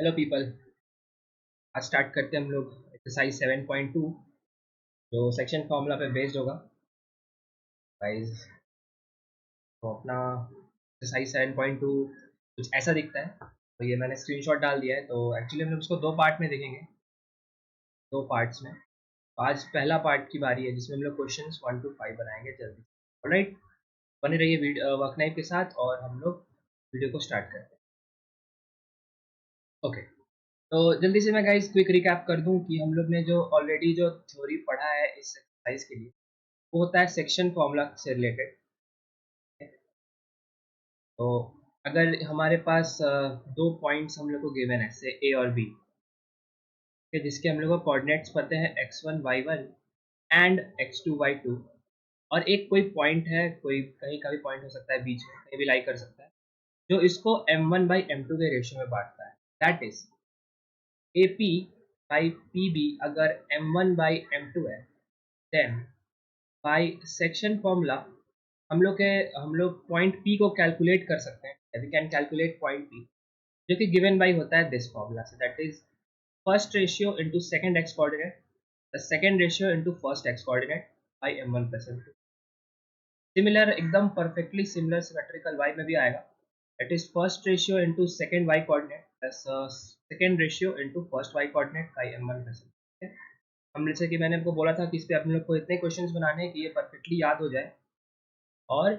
Hello people, आज start करते हैं हम लोग एक्सरसाइज 7.2 जो सेक्शन फॉर्मूला पे बेस्ड होगा। गाइस, तो अपना एक्सरसाइज 7.2 कुछ ऐसा दिखता है। तो ये मैंने स्क्रीनशॉट डाल दिया है। तो एक्चुअली हम लोग इसको दो पार्ट में देखेंगे, दो पार्ट्स में। तो आज पहला पार्ट की बारी है जिसमें हम लोग क्वेश्चंस 1 to 5 बनाएंगे जल्दी। ऑलराइट, बने रहिए वीडियो वर्कनाइफ के साथ और हम लोग वीडियो को स्टार्ट करते हैं। ओके, तो जल्दी से मैं गाइस क्विक रिकैप कर दूं कि हम लोग ने जो ऑलरेडी जो थ्योरी पढ़ा है इस एक्सरसाइज के लिए, वो होता है सेक्शन फॉर्मूला से रिलेटेड। तो अगर हमारे पास दो पॉइंट्स हम लोग को गिवन है, से ए और बी, जिसके हम लोग को कोऑर्डिनेट्स पते हैं x1 y1 and x2 y2, और एक कोई पॉइंट है, कोई कहीं का भी पॉइंट हो सकता है, बीच में कहीं भी लाई कर सकता है, जो इसको m1 बाई m2 के रेशियो में बांटता है। That is AP by PB अगर m1 बाई m2 है, देन बाई सेक्शन फॉर्मूला हम लोग पॉइंट P को कैलकुलेट कर सकते हैं। We can calculate point P जो कि गिवन बाई होता है दिस फॉर्मूला से, that is first ratio into second x coordinate, the second ratio into first x coordinate by m1 plus m2। Similar, एकदम परफेक्टली सिमिलर सिमेट्रिकल y में भी आएगा, that is first ratio into second y coordinate plus second ratio into first y coordinate by m1 plus m2। हम जैसे कि मैंने आपको बोला था कि इस पे आप लोग को इतने क्वेश्चंस बनाने हैं कि ये परफेक्टली याद हो जाए और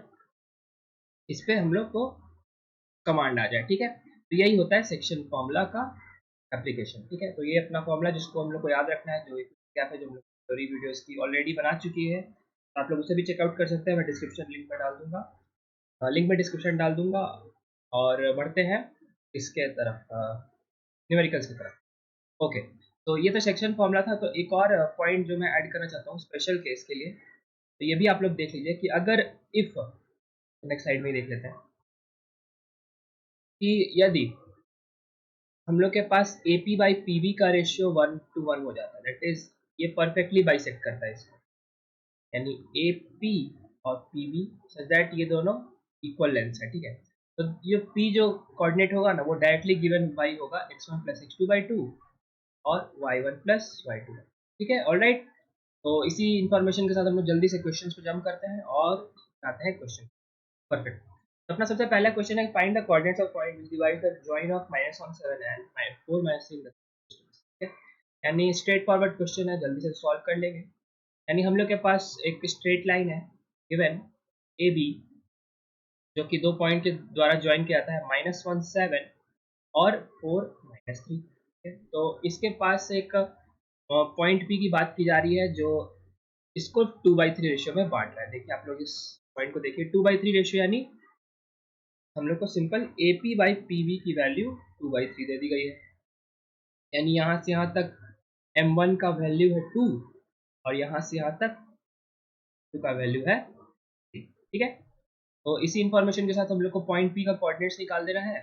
इस पे हम लोग को कमांड आ जाए। ठीक है, तो यही होता है सेक्शन फॉर्मूला का एप्लीकेशन। ठीक है, तो ये अपना फॉर्मूला जिसको हम लोग को याद रखना है, जो क्या है, जो हम लोग थ्योरी वीडियोस की ऑलरेडी बना चुकी है, तो आप लोग उसे भी चेकआउट कर सकते हैं। मैं डिस्क्रिप्शन लिंक में डाल दूंगा, लिंक में डिस्क्रिप्शन डाल दूंगा। और बढ़ते हैं इसके तरफ, न्यूमेरिकल्स की तरफ। ओके, तो ये तो सेक्शन फॉर्मूला था। तो एक और पॉइंट जो मैं ऐड करना चाहता हूँ स्पेशल केस के लिए, तो ये भी आप लोग देख लीजिए कि अगर इफ, नेक्स्ट स्लाइड में ही देख लेते हैं कि यदि हम लोग के पास AP बाई PB का रेशियो 1:1 हो जाता है, दैट इज ये परफेक्टली बाइसेक्ट करता है इसको, यानी AP और PB सच दैट ये दोनों इक्वल लेंथ है। ठीक है, तो ये P जो कोऑर्डिनेट होगा ना, वो डायरेक्टली गिवन बाई होगा x1 प्लस x2 बाई 2 और y1 प्लस y2। ठीक है, ऑलराइट। तो इसी इंफॉर्मेशन के साथ हम लोग जल्दी से क्वेश्चंस पे जंप करते हैं और आते हैं क्वेश्चन। परफेक्ट। तो अपना सबसे पहला क्वेश्चन है, find the coordinates of point which divide the join of -17 and 4 -3 the. ठीक है, यानी स्ट्रेट फॉरवर्ड क्वेश्चन है, जल्दी से सॉल्व कर लेंगे। यानी हम लोग के पास एक स्ट्रेट लाइन है गिवन AB, जो कि दो पॉइंट के द्वारा ज्वाइन किया जाता है, -17 और 4 -3। तो इसके पास एक पॉइंट P की बात की जा रही है जो इसको 2/3 रेशियो में बांट रहा है। देखिए आप लोग इस पॉइंट को देखिए, 2/3 रेशियो, यानी हम लोग को सिंपल AP बाई PB की वैल्यू 2/3 दे दी गई है। यानी यहाँ से यहाँ तक M1 का वैल्यू है 2 और यहाँ से यहाँ तक 2 का वैल्यू है 3। ठीक है, तो इसी इंफॉर्मेशन के साथ हम लोग को पॉइंट P का कोऑर्डिनेट्स निकाल देना है।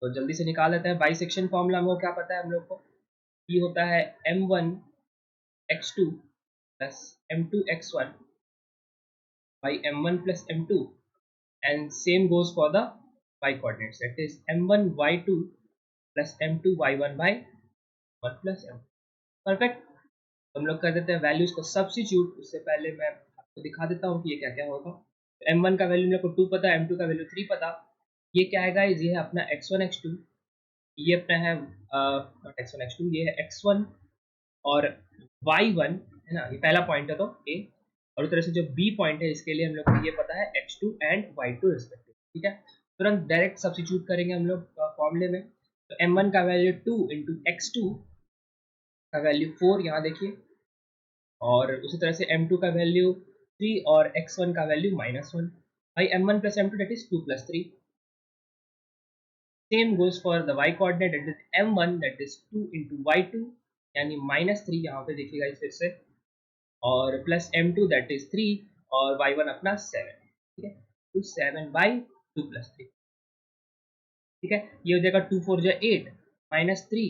तो जल्दी से निकाल लेते हैं। बाइसेक्शन फॉर्मूला में क्या पता है हम लोग को, P होता है M1 x2 plus M2 x1 by M1 plus M2, and same goes for the y coordinates, that is M1 y2 plus M2 y1 by 1 plus M2। Perfect. हम लोग कर देते हैं वैल्यूज को सब्स्टिट्यूट। उससे पहले मैं आपको दिखा देता हूँ कि ये क्या क्या होगा। M1 का वैल्यू मेरे को 2 पता है, M2 का वैल्यू 3 पता। ये क्या है गाइस, ये है अपना x1 x2, ये अपना है नॉट x1 x2, ये है x1 और y1, है ना, ये पहला पॉइंट है तो a। और उस तरह से जो b पॉइंट है इसके लिए हम लोग को ये पता है x2 एंड y2 रिस्पेक्टिव। ठीक है, तुरंत डायरेक्ट सब्स्टिट्यूट करेंगे हम लोग फॉर्मूले में। तो m1 का वैल्यू 2 इंटू x2 का वैल्यू 4 यहाँ देखिए, और उसी तरह से m2 का वैल्यू 3 और x1 का value -1 by m1 plus m2 that is 2 plus 3। Same goes for the y coordinate, that is m1 that is 2 into y2, यानी -3 यहाँ पे देखिएगा इस फिर से, और प्लस m2 दैट इज 3 और y1 अपना 7। ठीक है, तो 7 बाई 2 प्लस 3। ठीक है, ये हो जाएगा 2 4 जा 8 -3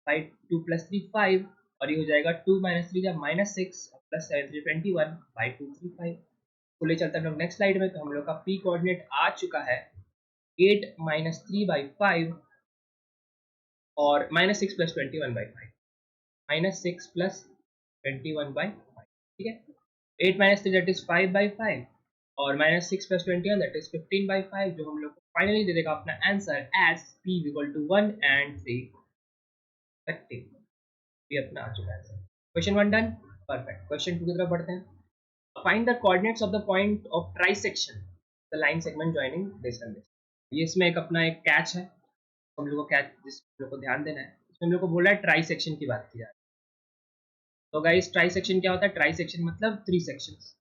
बाई 2 प्लस 3 5, और ये हो जाएगा 2 -3 जा -6 प्लस 7 3 21 बाई 2 3 5। तो ले चलते हैं हम लोग नेक्स्ट स्लाइड में। तो हम लोग का p कोऑर्डिनेट आ चुका है 8 -3 बाई 5 और -6 + 21/5, -6 + 21/5, ठीक है। 8 - 3 दैट इज 5/5 और -6 + 21 दैट इज 15/5, जो हम लोग को फाइनली दे देगा अपना answer as p = 1 and 3 respectively। ये अपना आ चुका है answer. Question 1 done, perfect. Question 2 की तरफ बढ़ते हैं। Find the coordinates of the point of trisection the line segment joining this and this. ये इसमें एक अपना एक कैच है, हम लोग को कैच जिस हम लोग को ध्यान देना है, इसमें हम लोग को बोला है ट्राइसेक्शन की बात की जाए। तो गाइस ट्राइसेक्शन क्या होता है? ट्राइसेक्शन मतलब 3 सेक्शंस।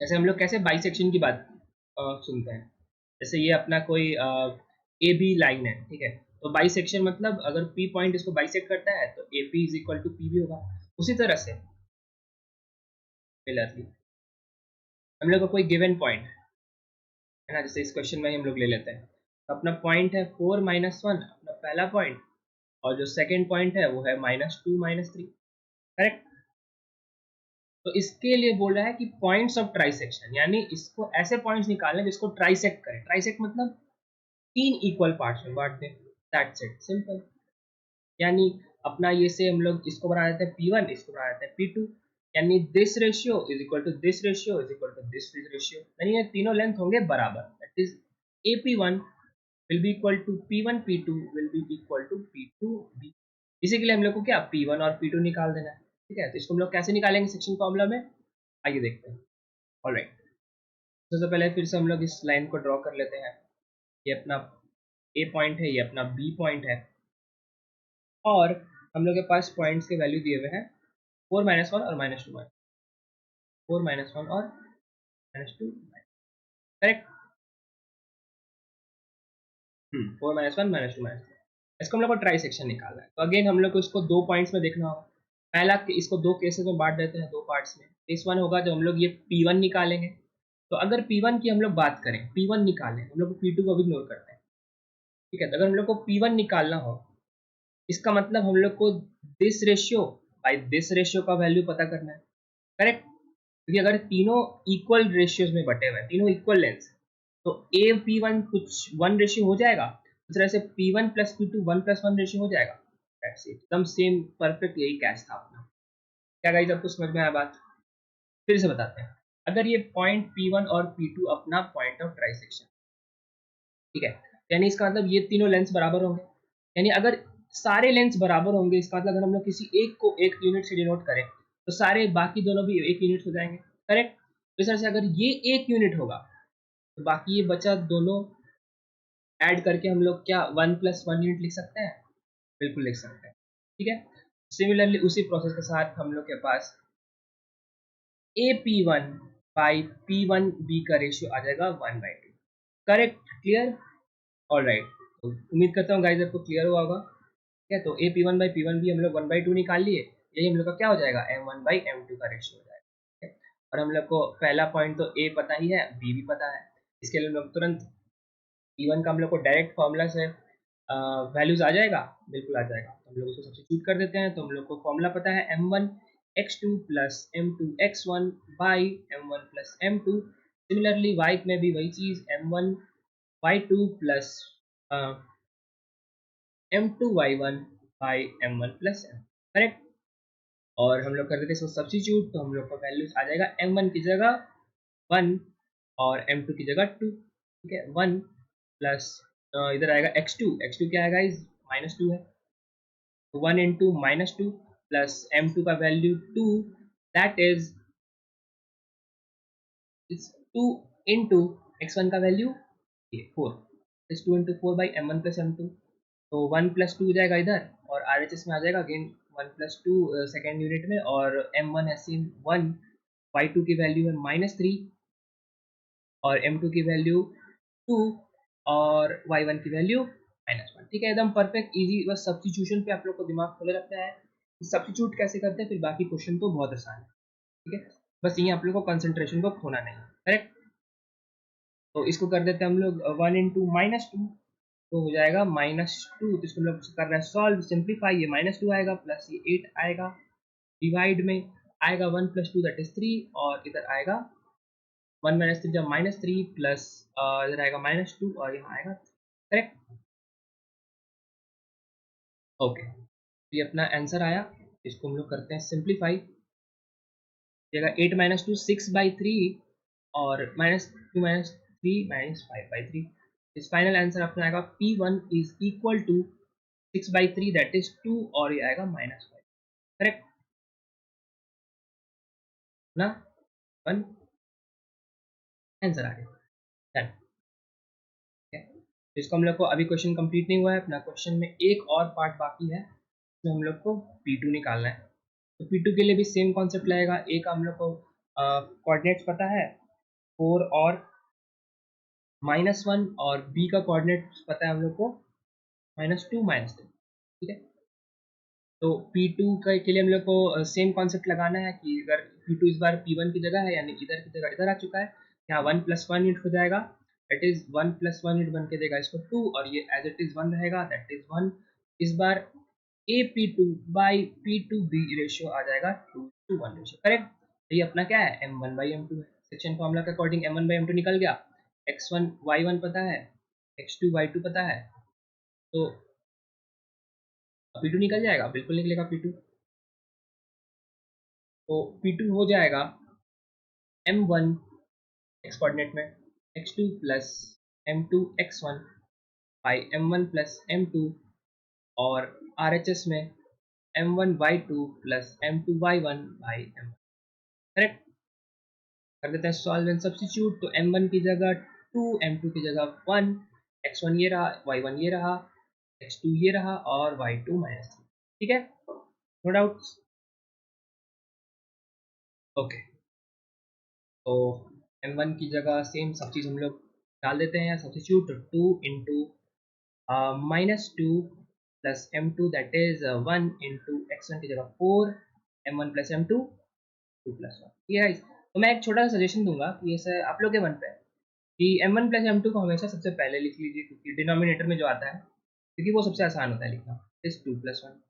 जैसे हम लोग कैसे बाइसेक्शन की बात सुनते हैं, जैसे ये अपना कोई ए बी लाइन है, ठीक है, तो बाइसेक्शन मतलब अगर पी पॉइंट इसको बाइसेक्ट करता है तो A P is equal to P भी होगा। उसी तरह से सिमिलरली हम लोग को कोई गिवन पॉइंट है ना, जैसे इस क्वेश्चन में ही हम लोग ले लेते हैं, तो अपना पॉइंट है 4 - 1 अपना पहला पॉइंट, और जो सेकेंड पॉइंट है वो है -2 -3, करेक्ट। तो इसके लिए बोल रहा है कि पॉइंट्स ऑफ ट्राइसेक्शन, यानी इसको ऐसे पॉइंट्स निकालने जिसको ट्राइसेक्ट करें। ट्राइसेक्ट मतलब 3 इक्वल पार्ट्स में बांट दें, दैट्स इट, सिंपल। यानी अपना ये से हम लोग इसको बना देते हैं P1, इसको बना देते हैं P2, यानी this ratio is equal to this ratio is equal to this ratio, यानी ये तीनों लेंथ होंगे बराबर, that is AP1 will be equal to P1, P2 will be equal to P2 B। इसी के लिए हम लोग को क्या P1 और P2 निकाल देना है, ठीक है। तो इसको हम लोग कैसे निकालेंगे सेक्शन फॉर्मूला में, आइए देखते हैं। ऑलराइट, सबसे पहले फिर से हम लोग इस लाइन को ड्रॉ कर लेते हैं। ये अपना A पॉइंट है, ये अपना B पॉइंट है, और हम लोग के पास पॉइंट्स के वैल्यू दिए हुए हैं 4 - 1 और -2, 4 - 1 और -2, करेक्ट। 4 - 1 -2 -2, इसको हम लोग को ट्राई सेक्शन निकालना है। तो अगेन हम लोग को इसको दो पॉइंट्स में देखना होगा। पहला इसको दो केसेस में बांट देते हैं, दो पार्ट्स में। केस वन होगा जब हम लोग ये P1 निकालेंगे, तो अगर P1 की हम लोग बात करें, P1 निकालें, हम लोग को P2 को भी इग्नोर करते हैं, ठीक है। तो अगर हम लोग को P1 निकालना हो, इसका मतलब हम लोग को this ratio by this ratio का वैल्यू पता करना है, करेक्ट। क्योंकि अगर तीनों इक्वल रेशियोज में बटे हुए हैं, तीनों इक्वल लेंथ, तो ए P1 कुछ 1 रेशियो हो जाएगा, उस तरह से P1 + P2 1+1 रेशियो हो जाएगा। दैट्स इट, एकदम सेम परफेक्ट, यही कैच था अपना। क्या गाइस आपको समझ में आया बात? फिर से बताते हैं। अगर ये पॉइंट P1 और P2 अपना पॉइंट ऑफ ट्राइसेक्शन, ठीक है, यानी इसका मतलब ये तीनों लेंथ बराबर होंगे। यानी अगर सारे लेंथ बराबर होंगे, इसका मतलब अगर हम लोग किसी एक को एक यूनिट से डिनोट करें, तो सारे बाकी दोनों भी एक यूनिट हो जाएंगे, करेक्ट। तो इस तरह से अगर ये एक यूनिट होगा, तो बाकी ये बचा दोनों ऐड करके हम लोग क्या 1+1 यूनिट लिख सकते हैं? बिल्कुल लिख सकते हैं, ठीक है। सिमिलरली उसी प्रोसेस के साथ हम लोग के पास AP1 बाई P1B का रेशियो आ जाएगा 1/2, करेक्ट, क्लियर। ऑलराइट, तो उम्मीद करता हूँ गाइस आपको क्लियर हुआ होगा, ठीक है। तो AP1 बाई P1B हम लोग 1/2 निकाल लिए, यही हम लोग का क्या हो जाएगा M1/M2 का रेशियो हो जाएगा, ठीक है। और हम लोग को पहला पॉइंट तो A पता ही है, B भी पता है, इसके लिए हम लोग तुरंत P1 का हम लोग को डायरेक्ट फॉर्मूला से वैल्यूज आ जाएगा, बिल्कुल आ जाएगा। तो हम लोग उसको सब्स्टिट्यूट कर देते हैं, तो हम लोग को फॉर्मूला पता है M1x2 + M2x1 by M1 + M2। Similarly y में भी वही चीज M1y2 plus M2y1 by M1 + M, correct. और हम लोग कर देते हैं इसको सब्स्टिट्यूट, तो हम लोग का वैल्यूज आ जाएगा M1 की जगह 1 और M2 की जगह 2, ठीक है। 1 प्लस इधर आएगा x2, x2 क्या आएगा इस -2 है, 1 इंटू -2 प्लस M2 का value 2, that is 2 into x1 का वैल्यू ये 4, is 2 into 4 by M1 + M2, तो 1 + 2 हो जाएगा इधर, और RHS में आ जाएगा अगेन 1 + 2 सेकेंड यूनिट में, और M1 है सेम 1, y2 की वैल्यू है -3 और M2 की वैल्यू 2 और y1 की वैल्यू -1, ठीक है। एकदम परफेक्ट इजी, बस सब्स्टिट्यूशन पे आप लोग को दिमाग खुले रखना है, सब्स्टिट्यूट कैसे करते हैं, फिर बाकी क्वेश्चन तो बहुत आसान है, ठीक है। बस ये आप लोग को कंसंट्रेशन को खोना नहीं, करेक्ट। तो इसको कर देते हैं हम लोग 1 इंटू -2, तो हो जाएगा -2, तो इसको हम लोग कर रहे हैं सॉल्व, सिंप्लीफाई, ये -2 आएगा प्लस ये 8 आएगा, डिवाइड में आएगा 1 + 2 दैट इज 3, और इधर आएगा 1 - 3 जब -3 प्लस इधर आएगा -2 और यहाँ आएगा, करेक्ट। ओके, ये अपना आंसर आया। इसको हम लोग करते हैं सिंप्लीफाई। जगह 8 माइनस टू 6/3 और -2 - 3 - 5/3। इस फाइनल आंसर अपना आएगा P1 is equal to 6/3 that is 2 और ये आएगा -5। करेक्ट ना? 1 आंसर आ गया। डन। इसको हम लोग को अभी क्वेश्चन कंप्लीट नहीं हुआ है, अपना क्वेश्चन में एक और पार्ट बाकी है, इसमें हम लोग को P2 निकालना है। तो P2 के लिए भी सेम कॉन्सेप्ट लगेगा। एक हम लोग को कोऑर्डिनेट्स पता है 4 और -1, और B का कोऑर्डिनेट पता है हम लोग को -2 -2। ठीक है, तो P2 के लिए हम लोग को सेम कॉन्सेप्ट लगाना है कि अगर P2 इस बार P1 की जगह है, यानी इधर की जगह इधर आ चुका है, यहाँ 1 + 1 यूनिट हो जाएगा, दैट इज 1 + 1 यूनिट बन के देगा इसको 2, और ये एज इट इज 1 रहेगा, दैट इज 1। इस बार AP2/P2B रेशियो आ जाएगा 2:1 रेशियो। करेक्ट, तो ये अपना क्या है, M1/M2 है। सेक्शन फॉर्मूला के अकॉर्डिंग M1/M2 निकल गया। x1 y1 पता है, x2 y2 पता है, तो P2 निकल जाएगा, बिल्कुल निकलेगा P2। तो P2 हो जाएगा M1 x कोऑर्डिनेट में x2 plus M2 x1 by M1 plus M2, और RHS में M1 y2 plus M2 y1 by M1। Correct, कर देते हैं सॉल्व एंड सब्स्टिट्यूट। तो M1 की जगह 2, M2 की जगह 1, x1 ये रहा, y1 ये रहा, x2 ये रहा, और y2 -3। ठीक है, नो डाउट्स? ओके, तो M1 की जगह सेम सब चीज़ हम लोग डाल देते हैं, substitute. 2 into -2 plus M2 that is 1 into x1 की जगह 4, M1 प्लस M2 2 + 1। ठीक है, तो मैं एक छोटा सा सजेशन दूंगा कि ऐसे आप लोग के मन पे है कि M1 प्लस M2 को हमेशा सबसे पहले लिख लीजिए, क्योंकि डिनोमिनेटर में जो आता है, क्योंकि वो सबसे आसान होता है लिखना, इस 2 + 1।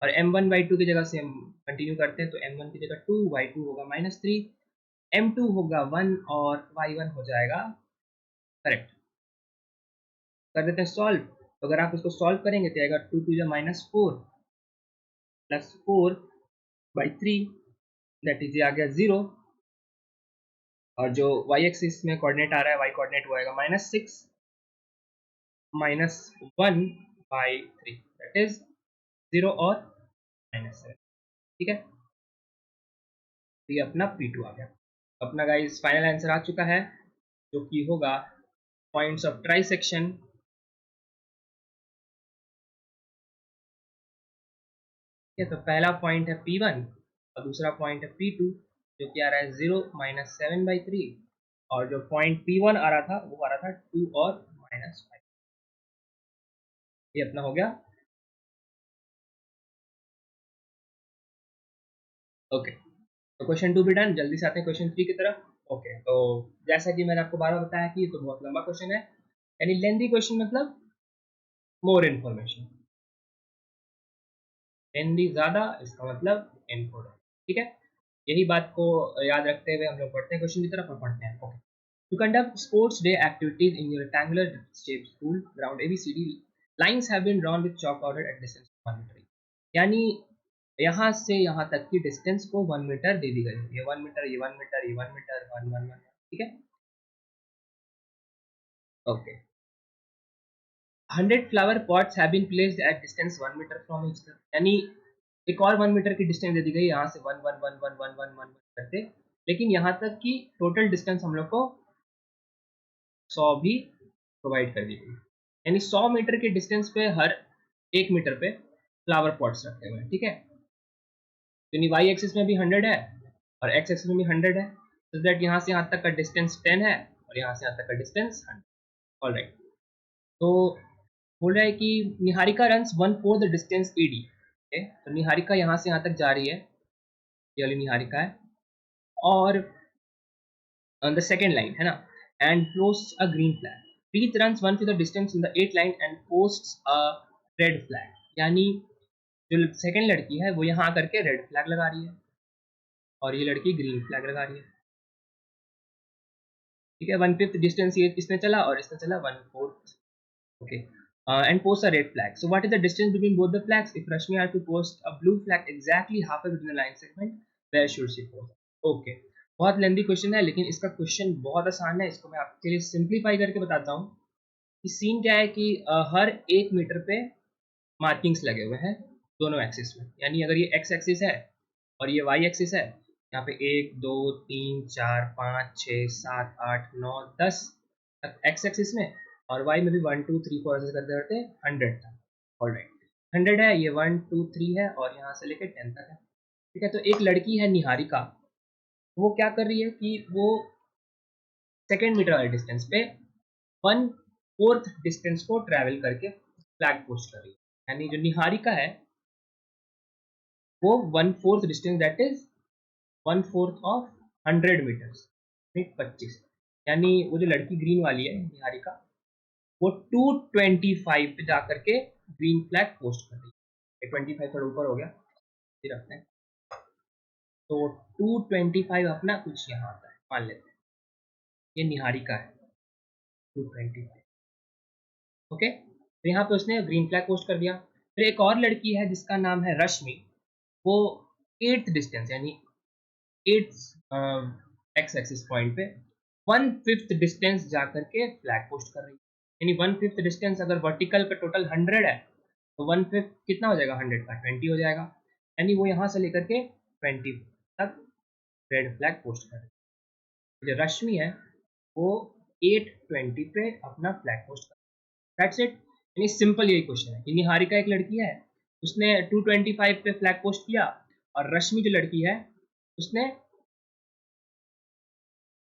और M1/2 की जगह से हम कंटिन्यू करते हैं, तो M1 की जगह 2, y2 होगा -3, M2 होगा 1, और y1 हो जाएगा करेक्ट। कर देते हैं सॉल्व। तो अगर आप इसको सॉल्व करेंगे तो आएगा 2 टू -4 प्लस 4/3, दैट इज ये आ गया 0, और जो y एक्सिस में कोऑर्डिनेट आ रहा है, y कोऑर्डिनेट वो आएगा -6 -1/3, दैट इज 0 और -7। ठीक है, तो ये अपना P2 आ गया। अपना गाइस फाइनल आंसर आ चुका है, जो कि होगा पॉइंट्स ऑफ ट्राई सेक्शन। ठीक है, तो पहला पॉइंट है P1 और दूसरा पॉइंट है P2, जो कि आ रहा है 0 -7/3, और जो पॉइंट P1 आ रहा था वो आ रहा था 2 और -5। ये अपना हो गया। ओके, तो क्वेश्चन 2 भी डन। जल्दी से आते हैं क्वेश्चन 3 की तरफ। ओके, तो जैसा कि मैंने आपको बार बार बताया कि ये तो बहुत लंबा क्वेश्चन है, यानी लेंदी क्वेश्चन मतलब मोर इन्फॉर्मेशन। लेंदी ज़्यादा, इसका मतलब इम्पोर्टेंट। ठीक है, यही बात को याद रखते हुए हम लोग बढ़ते हैं क्वेश्चन की तरफ और पढ़ते हैं। Okay, to conduct sports day activities in your rectangular shaped school ground ABCD, lines have been drawn with chalk powder at distance of 1 meter। यानी यहाँ से यहाँ तक की डिस्टेंस को 1 मीटर दे दी गई है। ये 1 मीटर, ये 1 मीटर, ये 1 मीटर, 1 1 1। ठीक है, okay. 100 flower pots have been placed at distance 1 meter from each other. यानी एक और 1 मीटर की डिस्टेंस दे दी गई, यहाँ से 1 1 1 1 1 1 1 करते, लेकिन यहाँ तक की टोटल डिस्टेंस हम लोग को 100 भी प्रोवाइड कर दी गई, यानी 100 मीटर के डिस्टेंस पे हर 1 मीटर पे फ्लावर पॉट्स रखे हुए हैं। ठीक है, यानी वाई एक्सिस में भी 100 है और एक्स एक्सिस में भी 100 है, so दैट यहाँ से यहाँ तक का डिस्टेंस 10 है और यहाँ से यहाँ तक का डिस्टेंस 100। ऑलराइट, तो बोल रहा है कि Niharika runs 1/4 the distance AD। तो निहारिका यहाँ से यहाँ तक जा रही है, ये वाली निहारिका है, और on the second line है ना, and posts a green flag, Preet runs 1/5 the distance in the 8th line and posts a red flag। यानी जो सेकंड लड़की है वो यहाँ आकर के रेड फ्लैग लगा रही है और ये लड़की ग्रीन फ्लैग लगा रही है। ठीक है, 1/5 डिस्टेंस ये इसने चला और इसने चला 1/4। Okay, and post a red flag. So what is the distance between both the flags? If Rashmi are to post a blue flag exactly halfway between the line segment, where should she post? Okay, बहुत lengthy question है, लेकिन इसका question बहुत आसान है. इसको मैं आपके लिए सिंप्लीफाई करके बताता हूँ कि सीन क्या है कि हर 1 मीटर पे मार्किंग्स लगे हुए हैं दोनों एक्सिस में. यानी अगर ये एक्स एक्सिस है और ये वाई एक्सिस है, यहाँ पे 1 2 3 4 5 6 7 8 9 10 एक्स एक्सिस में, और वाई में भी 1 2 3 4 ऐसे करते करते 100 तक. ऑलराइट, 100 है, ये 1 2 3 है, और यहाँ से लेके 10 तक है. ठीक है, तो एक लड़की है निहारिका, वो क्या कर रही है कि वो सेकेंड मीटर वाले डिस्टेंस पे 1/4 डिस्टेंस को ट्रैवल करके फ्लैग पोस्ट कर रही है. यानी जो निहारिका है वो 1/4 distance, that is 1/4 of 100 meters, 25. यानी वो जो लड़की ग्रीन वाली है निहारिका, वो 225 पे जाकर के ग्रीन फ्लैग पोस्ट कर रही है. 25 थोड़ा ऊपर हो गया, ये रखते हैं. तो 225 अपना कुछ यहाँ आता है, मान लेते हैं ये निहारिका है 225. ओके, तो यहाँ पे उसने ग्रीन फ्लैग पोस्ट कर दिया. फिर एक और लड़की है जिसका नाम है रश्मि, वो 8th डिस्टेंस यानी 8th एक्स एक्सिस पॉइंट पे 1/5 डिस्टेंस जाकर के फ्लैग पोस्ट कर रही है. यानी 1/5 डिस्टेंस अगर वर्टिकल का टोटल 100 है, तो 1/5 कितना हो जाएगा 100 का 20 हो जाएगा. यानी वो यहाँ से लेकर के 20 तक रेड फ्लैग पोस्ट कर रही है. जो रश्मि है वो 8:20 पे अपना फ्लैग पोस्ट कर. That's it. यानी सिंपल यही क्वेश्चन है कि निहारिका एक लड़की है, उसने 225 पे फ्लैग पोस्ट किया, और रश्मि जो लड़की है उसने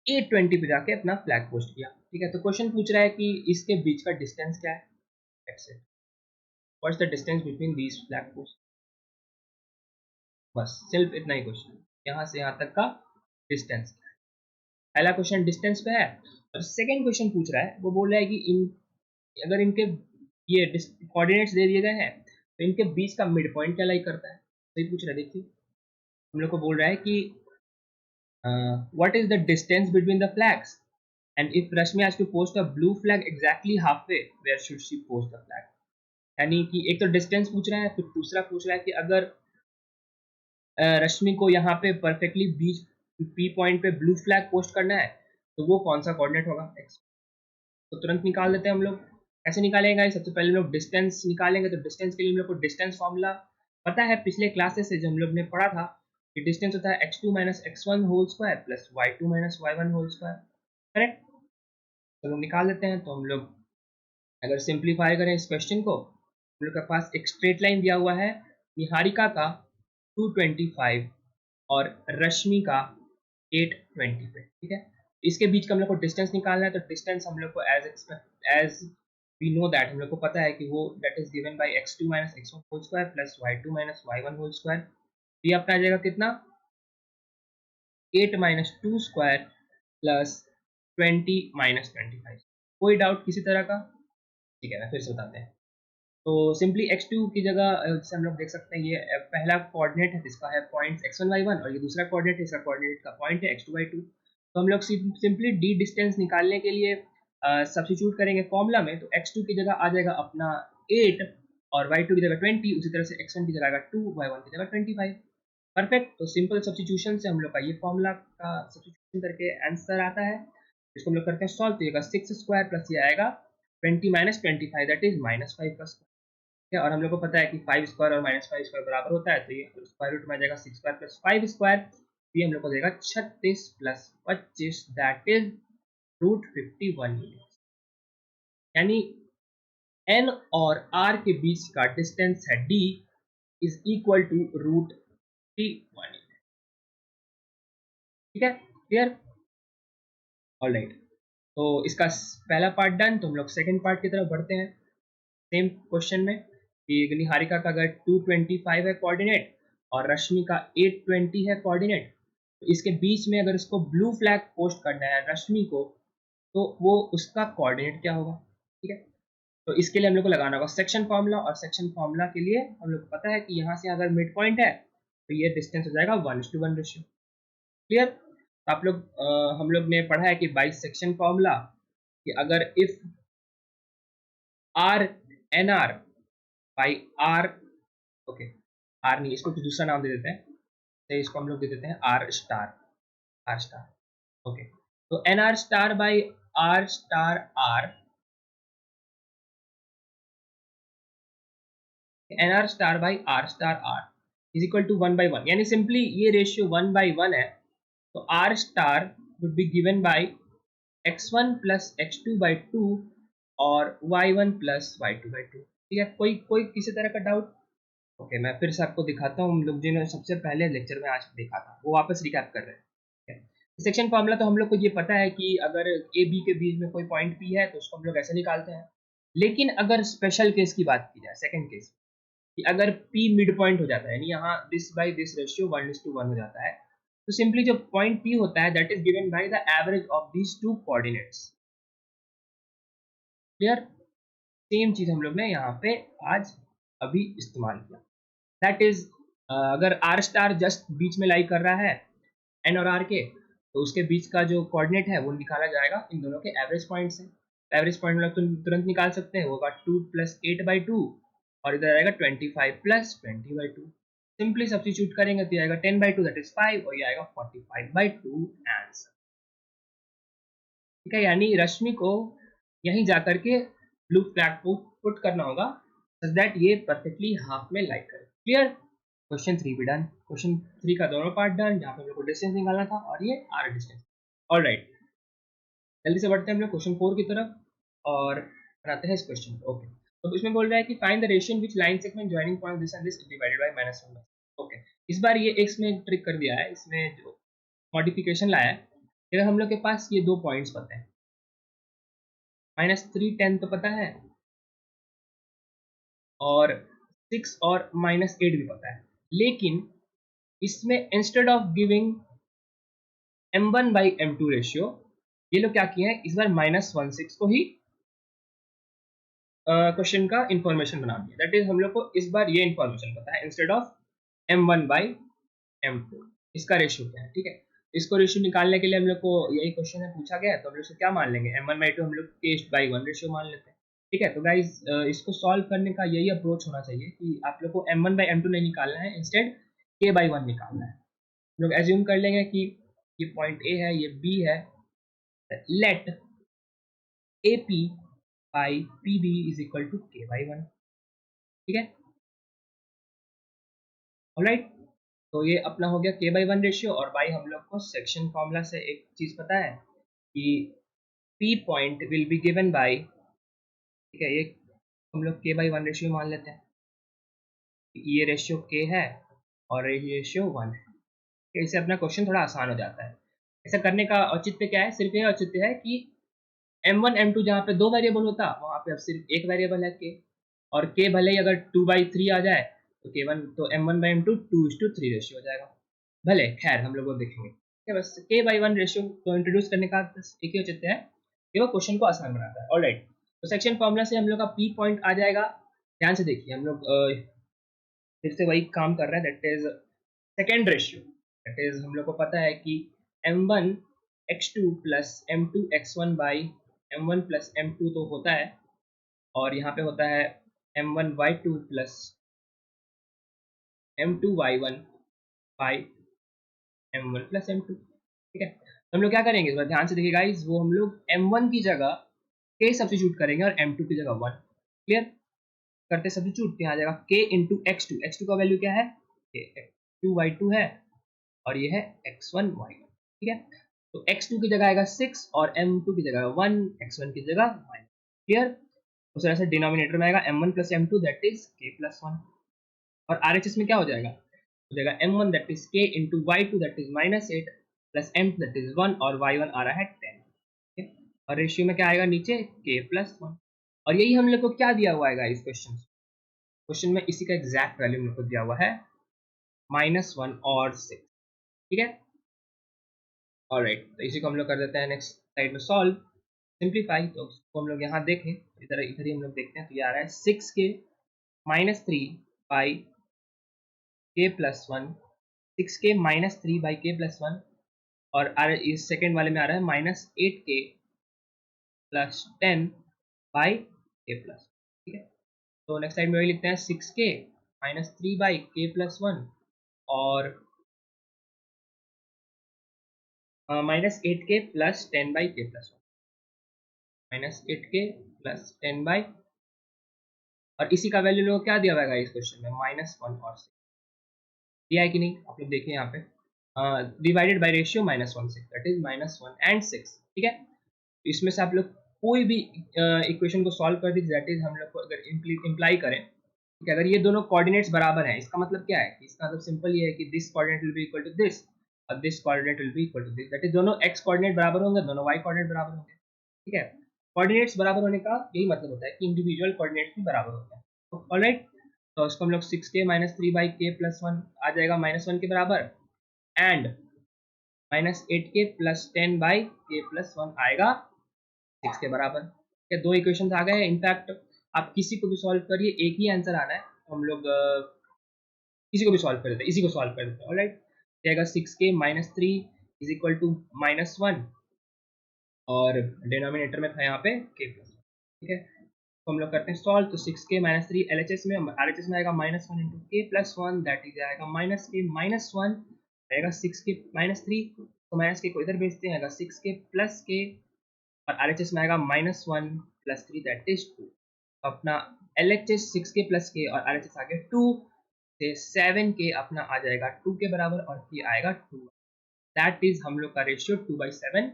8:20 पे जाके अपना फ्लैग पोस्ट किया. ठीक है, तो क्वेश्चन पूछ रहा है कि इसके बीच का डिस्टेंस क्या है. That's it. What's the distance between these flag post. बस सिर्फ इतना ही क्वेश्चन, यहाँ से यहाँ तक का डिस्टेंस. पहला क्वेश्चन डिस्टेंस पे है, और सेकंड क्वेश्चन पूछ रहा है, वो बोल रहा है कि इन अगर इनके ये कोऑर्डिनेट्स दे दिए गए हैं, तो इनके बीच का मिड पॉइंट क्या लाई करता है. तो ये पूछ रहा है. देखिए हम लोग को बोल रहा है कि what is the distance between the flags, and if Rashmi has to post a blue flag exactly half way, where should she post the flag. यानी कि एक तो डिस्टेंस पूछ रहा है, फिर दूसरा पूछ रहा है कि अगर रश्मि को यहाँ पे परफेक्टली बीच पी पॉइंट पे ब्लू फ्लैग पोस्ट करना है, तो वो कौन सा कोऑर्डिनेट होगा. एक्स. तो तुरंत निकाल देते हैं हम लोग. कैसे निकालेंगे? सबसे पहले हम लोग डिस्टेंस निकालेंगे. तो डिस्टेंस के लिए हम लोग को डिस्टेंस फॉर्मूला पता है पिछले क्लासेस से, जो हम लोग ने पढ़ा था कि डिस्टेंस होता है x2 - x1 whole square plus y2 - y1 whole square. Correct. तो हम निकाल देते हैं. तो हम लोग अगर सिंप्लीफाई करें इस क्वेश्चन को, हम लोग के पास एक स्ट्रेट लाइन दिया हुआ है निहारिका का 225 और रश्मि का 820 पे. ठीक है, इसके बीच का हम लोग को डिस्टेंस निकालना है. तो डिस्टेंस हम लोग को एज वी नो दैट, हम लोग को पता है कि वो that is given by x2 - x1 whole square plus y2 - y1 whole square. ये अपना आ जाएगा कितना 8 - 2 स्क्वायर प्लस 20 - 25. कोई डाउट किसी तरह का? ठीक है, मैं फिर से बताते हैं. तो सिंपली x2 की जगह जैसे हम लोग देख सकते हैं, ये पहला कोऑर्डिनेट है जिसका है पॉइंट x1 y1, और ये दूसरा कोऑर्डिनेट है, इसका कोऑर्डिनेट का पॉइंट है x2 y2. तो हम लोग सिंपली डी डिस्टेंस निकालने के लिए सब्स्टिट्यूट करेंगे फॉर्मूला में. तो x2 की जगह आ जाएगा अपना 8, और y2 की जगह 20, उसी तरह से x1 की जगह आएगा 2, y1 की जगह 25. परफेक्ट. तो सिंपल सब्स्टिट्यूशन से हम लोग का ये फॉर्मूला का सब्स्टिट्यूशन करके आंसर आता है. इसको हम लोग करते हैं सॉल्व. तो ये 6 स्क्वायर प्लस ये आएगा 20 - 25, दैट इज -5 का स्क्वायर. और हम लोग को पता है कि 5 स्क्वायर और -5 स्क्वायर बराबर होता है. तो ये स्क्वायर रूट में आ जाएगा 6 स्क्वायर प्लस 5 स्क्वायर. ये हम लोग को देगा 36 प्लस 25, दैट इज √51 यूनिट. यानी n और r के बीच का डिस्टेंस है d is equal to √51 unit. ठीक है, क्लियर. ऑलराइट, तो इसका पहला पार्ट डन. तो हम लोग सेकंड पार्ट की तरफ बढ़ते हैं. सेम क्वेश्चन में कि निहारिका का अगर 225 है कोऑर्डिनेट और रश्मि का 820 है कोऑर्डिनेट, तो इसके बीच में अगर इसको ब्लू फ्लैग पोस्ट करना है रश्मि को, तो वो उसका कोऑर्डिनेट क्या होगा. ठीक है, तो इसके लिए हम लोग को लगाना होगा सेक्शन फार्मूला, और सेक्शन फार्मूला के लिए हम लोग को पता है कि यहाँ से अगर मिड पॉइंट है तो ये डिस्टेंस हो जाएगा 1:1 रेशियो. क्लियर. तो आप लोग हम लोग ने पढ़ा है कि बाई सेक्शन फार्मूला कि अगर if r n r by r, okay r नहीं, इसको कुछ दूसरा नाम दे देते हैं, तो इसको हम लोग दे देते हैं R star, R star okay. तो N R star by R star R, N R star by R star R is equal to 1/1, यानी सिंपली ये रेशियो 1/1 है। तो R star would be given by x1 plus x2/2 और y1 plus y2/2। ठीक है, कोई कोई किसी तरह का डाउट? ओके मैं फिर से आपको दिखाता हूँ, हम लोग जिन्होंने सबसे पहले लेक्चर में आज देखा था वो वापस रिकैप कर रहे हैं। सेक्शन फॉर्मूला तो हम लोग को ये पता है कि अगर ए बी के बीच में कोई पॉइंट पी है तो उसको हम लोग ऐसे निकालते हैं। लेकिन अगर स्पेशल केस की बात की जाए, सेकंड केस, कि अगर P मिड पॉइंट हो जाता है, यानी यहाँ दिस बाय दिस रेशियो 1:1 हो जाता है, तो सिंपली जो पॉइंट P होता है that is given by the average of these two coordinates. Clear? Same चीज हम लोग ने यहाँ पे आज अभी इस्तेमाल किया, दैट इज अगर आर स्टार जस्ट बीच में लाई कर रहा है एन और आर के, तो उसके बीच का जो कोऑर्डिनेट है वो निकाला जाएगा इन दोनों के एवरेज पॉइंट से। एवरेज पॉइंट मतलब तुरंत निकाल सकते हैं, वो होगा 2 + 8/2 और इधर आएगा 25 + 20/2। सिंपली सब्स्टिट्यूट करेंगे तो ये आएगा 10/2 दैट इज 5 और ये आएगा 45/2 आंसर। ठीक है, यानी रश्मि को यहीं जाकर के ब्लू फ्लैग को पुट करना होगा सो दैट ये परफेक्टली हाफ में लाइक करे। क्लियर? क्वेश्चन 3 भी डन, क्वेश्चन 3 का दोनों पार्ट डन, जहाँ पे हम लोग को डिस्टेंस निकालना था और ये आर डिस्टेंस। ऑलराइट, जल्दी से बढ़ते हैं हम लोग क्वेश्चन 4 की तरफ और बनाते हैं इस क्वेश्चन को। ओके, तो इसमें बोल रहा है कि find the ratio in which line segment joining point this and this divided bye -1। Okay, इस बार ये एक्स में ट्रिक कर दिया है, इसमें जो मॉडिफिकेशन लाया है। अगर हम लोग के पास ये दो पॉइंट्स पता है, -3 10 तो पता है और 6 और -8 भी पता है, लेकिन इसमें instead of giving m1/m2 ratio, ये लोग क्या किए हैं इस बार -16 को ही क्वेश्चन का इंफॉर्मेशन बना दिया। दैट इज हम लोग को इस बार ये इंफॉर्मेशन पता है इंस्टेड ऑफ m1/m2 इसका रेशियो क्या है। ठीक है, इसको रेशियो निकालने के लिए हम लोग को यही क्वेश्चन में पूछा गया है, तो हम लोग क्या मान लेंगे, m1/2 हम लोग k/1 रेशियो मान लेते हैं। ठीक है, तो गाइज इसको सॉल्व करने का यही अप्रोच होना चाहिए कि आप लोग को m1/m2 नहीं निकालना है, इंस्टेड k/1 निकालना है। हम लोग एज्यूम कर लेंगे कि ये पॉइंट ए है, ये बी है, late AP by PB is equal to k/1। ठीक है, ऑलराइट, तो ये अपना हो गया k/1 रेशियो। और भाई हम लोग को सेक्शन फॉर्मूला से एक चीज पता है कि P point will be given bye, ठीक है, ये हम लोग k/1 रेशियो मान लेते हैं, ये रेशियो k है और ये रेशियो 1 है। इससे अपना क्वेश्चन थोड़ा आसान हो जाता है। ऐसा करने का औचित्य क्या है, सिर्फ ये औचित्य है कि m1 m2 जहाँ पे दो वेरिएबल होता वहाँ पे अब सिर्फ एक वेरिएबल है k, और k भले ही अगर 2/3 आ जाए तो k1 तो m1/m2 2:3 रेशियो हो जाएगा। भले खैर हम लोग वो देखेंगे। ठीक है, बस k/1 रेशियो को इंट्रोड्यूस करने का बस एक ही औचित्य है कि वो क्वेश्चन को आसान बनाता है। ऑलराइट, तो सेक्शन फॉर्मूला से हम लोग का p पॉइंट आ जाएगा। ध्यान से देखिए, हम लोग फिर से वही काम कर रहे हैं, that is second ratio. That is हम लोग को पता है कि m1 x2 plus m2 x1 by m1 plus m2 तो होता है, और यहाँ पे होता है m1 y2 plus m2 y1 by m1 plus m2। ठीक है, तो हम लोग क्या करेंगे इस बार ध्यान से देखिए गाइस, वो हम लोग m1 की जगह k सब्स्टिट्यूट करेंगे और m2 की जगह 1। क्लियर? करते सब्स्टिट्यूट, यहाँ आ जाएगा k इंटू x2, x2 का वैल्यू क्या है, x2 y2 है और ये है x1 y1। ठीक है, तो x2 की जगह आएगा 6 और m2 की जगह 1, x1 की जगह 1। क्लियर? उस तरह से डिनोमिनेटर में आएगा m1 plus m2 that is k+1, और RHS में क्या हो जाएगा, हो जाएगा m1 that is k into y2 that is -8 plus m2 that is 1 और y1 आ रहा है 10। ठीक है, और रेशियो में क्या आएगा नीचे k+1, और यही हम लोग को क्या दिया हुआ है इस क्वेश्चन में इसी का एग्जैक्ट वैल्यू हम लोग को दिया हुआ है -1 और 6। ठीक है, ऑलराइट, तो इसी को हम लोग कर देते हैं नेक्स्ट साइड में सॉल्व, सिंप्लीफाई। तो उसको हम लोग यहाँ देखें, इधर इधर ही हम लोग देखते हैं, तो ये आ रहा है 6k -3 by k+1, 6k -3 by k+1, और इस सेकेंड वाले में आ रहा है -8k +10 बाई k+। ठीक है, तो नेक्स्ट साइड में वही लिखते हैं 6k माइनस 3/k+1 और -8k+10/k+1 -8k प्लस 10 और इसी का वैल्यू लोग क्या दिया हुआ है इस क्वेश्चन में -1 और 6 दिया है कि नहीं आप लोग देखिए यहाँ पे divided by ratio -1/6 that is -1 and 6 ठीक है। इसमें से आप लोग कोई भी इक्वेशन को सॉल्व कर दीजिए दैट इज हम लोग को अगर इम्प्लाई करें कि अगर ये दोनों कोऑर्डिनेट्स बराबर हैं इसका मतलब क्या है कि इसका मतलब सिंपल ये है कि this coordinate will be equal to this और this coordinate will be equal to this that is दोनों x कोऑर्डिनेट बराबर होंगे दोनों y कोऑर्डिनेट बराबर होंगे ठीक है। कोऑर्डिनेट्स बराबर होने का यही मतलब होता है कि इंडिविजुअल कोऑर्डिनेट्स भी बराबर होते हैं तो ऑलराइट। तो इसको हम लोग 6k माइनस 3/k+1 आ जाएगा -1 के बराबर एंड -8k प्लस 10/k+1 आएगा 6 के बराबर। ये दो इक्वेशन आ गए हैं इनफैक्ट आप किसी को भी सॉल्व करिए एक ही आंसर आना है तो हम लोग किसी को भी सॉल्व कर देते हैं इसी को सॉल्व कर देते हैं ऑलराइट। जाएगा 6k minus 3 is equal to -1 और डिनोमिनेटर में था यहाँ पे k प्लस ठीक है। तो हम लोग करते हैं सॉल्व तो 6k माइनस 3 LHS में RHS में आएगा -1 इंटू k+1 दैट इज आएगा -k-1 आएगा 6k माइनस 3 तो माइनस के को इधर भेजते हैं आएगा 6k प्लस k और RHS में आएगा -1 प्लस 3 दैट इज 2 अपना LHS 6k प्लस k और RHS आ गया 2 से 7k अपना आ जाएगा 2 के बराबर और k आएगा 2 दैट इज हम लोग का ratio 2/7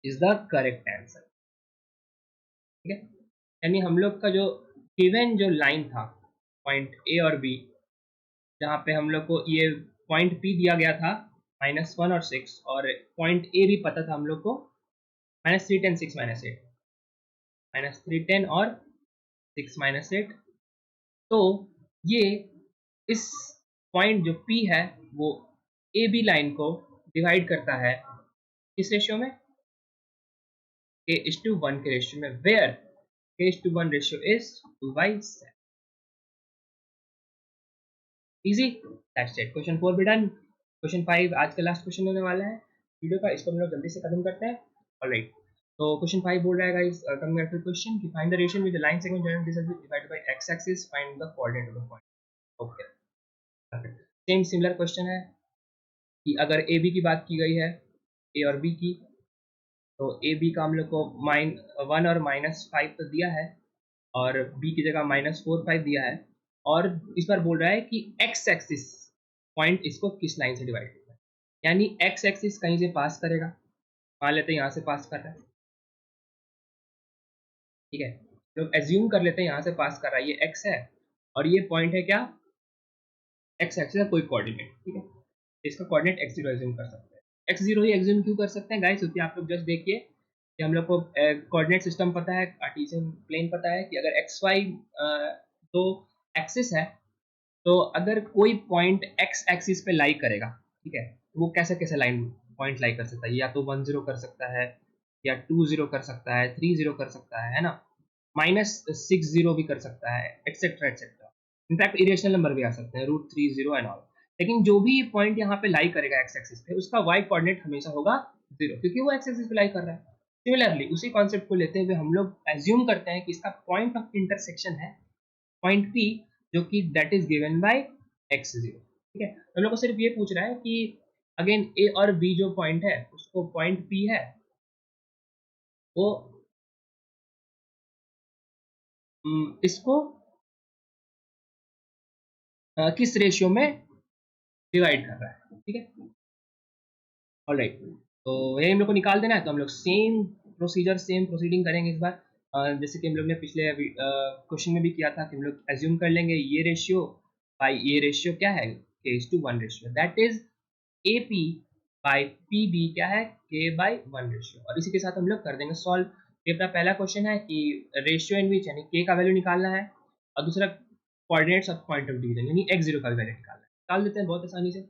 is the correct answer ठीक है। यानी हम लोग का जो गिवन जो लाइन था पॉइंट ए और बी जहाँ पे हम लोग को ये पॉइंट पी दिया गया था -1 और 6 और पॉइंट ए भी पता था हम लोग को -3 10 6 -8 -3 10 और 6 -8 तो ये इस पॉइंट जो P है वो ए बी लाइन को डिवाइड करता है किस रेशियो में k:1 के रेशियो में where k:1 ratio is 2/7 easy that's it question 4 भी डन। क्वेश्चन 5 आज का लास्ट क्वेश्चन होने वाला है वीडियो का इसको हम लोग जल्दी से खत्म करते हैं ऑलराइट। तो क्वेश्चन 5 बोल रहा है guys coming back to question कि find the ratio with the line segment generate this divided by x axis find the coordinate of the point okay perfect same similar question है कि अगर A B की बात की गई है ए और बी की तो ए बी का हम लोग को -1 और -5 तो दिया है और बी की जगह -4 5 दिया है और इस बार बोल रहा है कि x एक्सिस पॉइंट इसको किस लाइन से डिवाइड करता है यानी x एक्सिस कहीं से पास करेगा मान लेते हैं यहाँ से पास कर रहा है ठीक है लोग एज्यूम कर लेते हैं यहाँ से पास कर रहा है ये x है और ये पॉइंट है क्या x एक्सिस का कोई कोऑर्डिनेट ठीक है इसका कोऑर्डिनेट x0 एज्यूम कर सकते हैं x0 ही एज्यूम क्यों कर सकते हैं गाइस क्योंकि आप लोग जस्ट देखिए कि हम लोग को कोऑर्डिनेट सिस्टम पता है कार्टेशियन प्लेन पता है कि अगर xy तो एक्सिस है तो अगर कोई पॉइंट x एक्सिस पे लाई करेगा ठीक है वो कैसे कैसे लाइन पॉइंट लाई कर सकता है या तो 10 कर सकता है या 20 कर सकता है 30 कर सकता है ना -60 भी कर सकता है etcetera etcetera in fact irrational number भी आ सकते हैं √30 एंड ऑल लेकिन जो भी पॉइंट यहाँ पे लाई करेगा एक्स एक्सिस पे उसका वाई कोऑर्डिनेट हमेशा होगा 0 क्योंकि वो एक्स एक्सिस पे लाई कर रहा है। सिमिलरली उसी कॉन्सेप्ट को लेते हुए हम लोग एज्यूम करते हैं कि इसका पॉइंट ऑफ इंटरसेक्शन है पॉइंट P जो कि that is given bye x0 ठीक है। हम लोग को सिर्फ ये पूछ रहा है कि अगेन A और B जो पॉइंट है उसको पॉइंट P है वो इसको किस रेशियो में डिवाइड कर रहा है ठीक है ऑलराइट। तो यही हम लोग को निकाल देना है तो हम लोग सेम प्रोसीजर सेम प्रोसीडिंग करेंगे इस बार जैसे कि हम लोग ने पिछले क्वेश्चन में भी किया था कि हम लोग एज्यूम कर लेंगे ये रेशियो बाय ये रेशियो क्या है k:1 ratio that is AP by PB क्या है k/1 रेशियो और इसी के साथ हम लोग कर देंगे सॉल्व। ये अपना पहला क्वेश्चन है कि रेशियो इन विच यानी k का वैल्यू निकालना है और दूसरा coordinates of point of division यानी x0 का वैल्यू निकालना है निकाल देते हैं बहुत आसानी से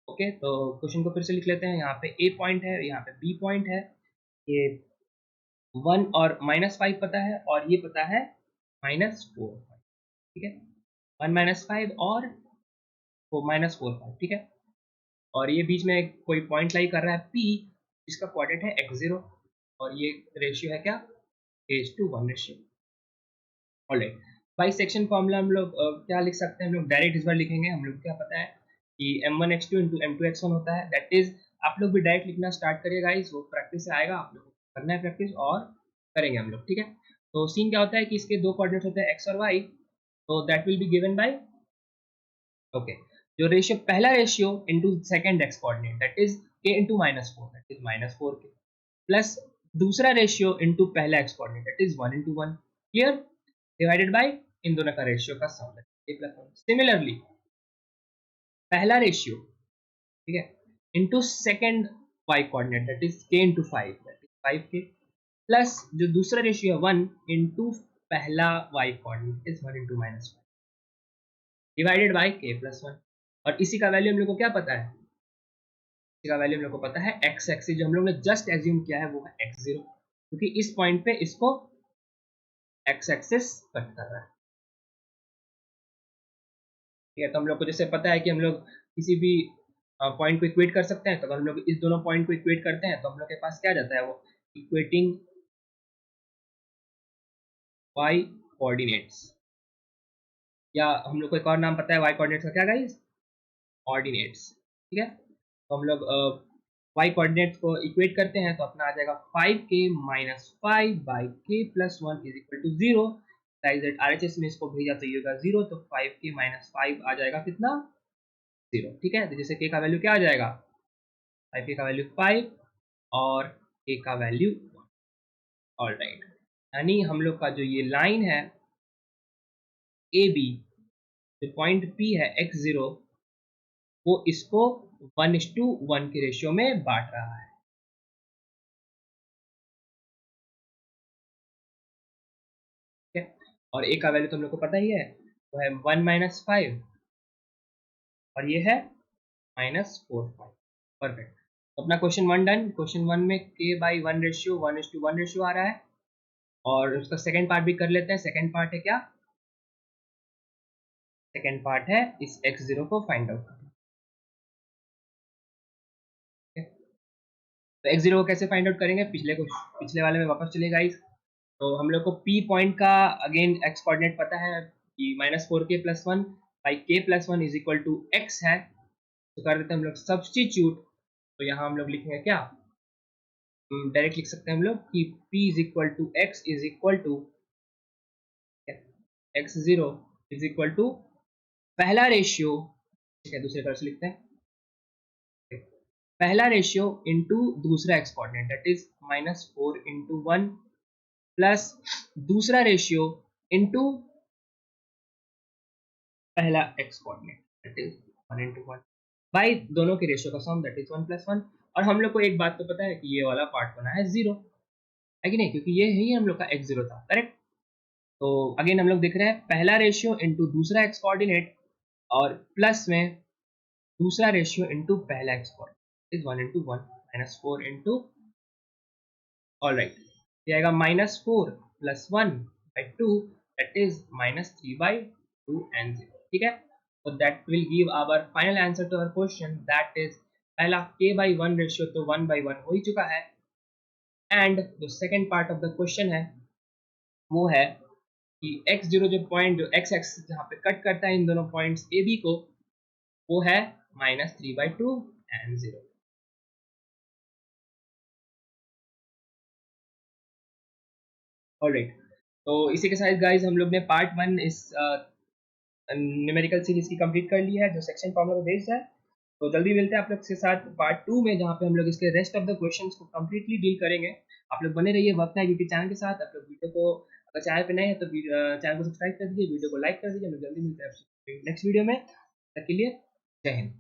ओके। तो क्वेश्चन को फिर से लिख लेते हैं यहाँ पे ए पॉइंट है यहाँ पे बी पॉइंट है ये 1 और -5 पता है और ये पता है -4 ठीक है 1 -5 और वो -4 ठीक है और ये बीच में कोई पॉइंट लाई कर रहा है P जिसका कोऑर्डिनेट है x0 और ये रेशियो है क्या k:1 ratio alright. By section formula हम लोग क्या लिख सकते हैं, हम लोग डायरेक्ट इस बार लिखेंगे। हम लोग क्या पता है कि m1x2 इंटू m2x1 होता है, दैट इज आप लोग भी डायरेक्ट लिखना स्टार्ट करिए गाइस, वो प्रैक्टिस से आएगा, आप लोग को करना है प्रैक्टिस और करेंगे हम लोग, ठीक है। तो सीन क्या होता है कि इसके दो कोऑर्डिनेट्स होते हैं x और y, तो that will be given by okay जो रेशियो पहला ratio into second x coordinate that is k into -4 that is -4k plus दूसरा रेशियो इनटू पहला x coordinate that is 1 into 1 clear, divided by इन दोनों का रेशियो का sum that is k+1। Similarly पहला रेशियो, ठीक है, into second y coordinate that is k into 5 that is 5k plus जो दूसरा रेशियो है 1 इंटू पहला y coordinate is 1 into -5 divided by k+1। और इसी का वैल्यू हम लोग को क्या पता है, इसी का वैल्यू हम लोग को पता है x एक्सिस जो हम लोग ने जस्ट एज्यूम किया है वो है x0, क्योंकि इस पॉइंट पे इसको x एक्सिस कट कर रहा है, ठीक है। तो हम लोग को जैसे पता है कि हम लोग किसी भी पॉइंट को इक्वेट कर सकते हैं, तो अगर हम लोग इस दोनों पॉइंट को इक्वेट करते हैं तो हम लोग के पास क्या जाता है, वो इक्वेटिंग y कोऑर्डिनेट्स, या हम लोग को एक और नाम पता है y कोऑर्डिनेट्स का, क्या गाइस, ऑर्डिनेट्स, ठीक है। तो हम लोग y कोऑर्डिनेट्स को इक्वेट करते हैं तो अपना आ जाएगा 5k minus 5 by k plus 1 is equal to 0, that is RHS में इसको भेजा तो ये होगा 0, तो 5k माइनस 5 आ जाएगा कितना, 0, ठीक है। तो जैसे k का वैल्यू क्या आ जाएगा, 5k का वैल्यू 5 और k का वैल्यू 1, ऑलराइट। यानी हम लोग का जो ये लाइन है ए बी, जो पॉइंट P है x0, वो इसको 1:1 के रेशियो में बांट रहा है, ठीक है। और ए का वैल्यू तो हम लोग को पता ही है, वो है 1 माइनस 5 और ये है -4 परफेक्ट। तो अपना क्वेश्चन 1 डन। क्वेश्चन 1 में k/1 रेशियो 1:1 रेशियो आ रहा है, और उसका सेकंड पार्ट भी कर लेते हैं। सेकंड पार्ट है क्या, सेकंड पार्ट है इस x0 को फाइंड आउट करना, ठीक है। तो x0 को कैसे फाइंड आउट करेंगे, पिछले वाले में वापस चले गाइस। तो हम लोग को P पॉइंट का अगेन x कोऑर्डिनेट पता है कि -4k plus 1 by k+1 is equal to x है, तो कर देते हैं हम लोग सब्सटीट्यूट। तो यहाँ हम लोग लिखेंगे क्या, डायरेक्ट लिख सकते हैं हम लोग कि P is equal to x is equal to x0 is equal to पहला रेशियो, ठीक है, दूसरे तरह से लिखते हैं, पहला रेशियो इनटू दूसरा x coordinate that is -4 into 1 plus दूसरा रेशियो इनटू पहला x coordinate that is 1 into 1 by दोनों के रेशियो का सम दैट इज 1 प्लस 1। और हम लोग को एक बात तो पता है कि ये वाला पार्ट बना है 0, है कि नहीं, क्योंकि ये ही हम लोग का x0 था, करेक्ट। तो अगेन हम लोग देख रहे हैं पहला रेशियो इनटू दूसरा एक्स कोऑर्डिनेट और प्लस में दूसरा रेशियो इनटू पहला x coordinate is 1 into 1 -4 into, alright, ये आएगा -4 plus 1 by 2 that is -3/2 and 0, ठीक है। तो that will give our final answer to our question, that is पहला k/1 रेशियो तो 1/1 हो ही चुका है, एंड जो second part of the question है वो है कि x0 जो पॉइंट, जो x एक्सिस जहाँ पे कट करता है इन दोनों पॉइंट्स ए बी को, वो है -3/2 and 0। ऑलराइट, तो इसी के साथ गाइज हम लोग ने पार्ट 1 इस न्यूमेरिकल सीरीज की कंप्लीट कर ली है जो सेक्शन फॉर्मूला बेस्ड है। तो जल्दी मिलते हैं आप लोग के साथ पार्ट 2 में, जहाँ पे हम लोग इसके रेस्ट ऑफ द क्वेश्चंस को कंप्लीटली डील करेंगे। आप लोग बने रहिए वक्त है यूट्यूब चैनल के साथ। आप लोग वीडियो को, अगर चैनल पे नए हैं तो चैनल को सब्सक्राइब कर दीजिए, वीडियो को लाइक कर दीजिए। हम लोग जल्दी मिलते हैं नेक्स्ट वीडियो में, तब तक के लिए जय हिंद।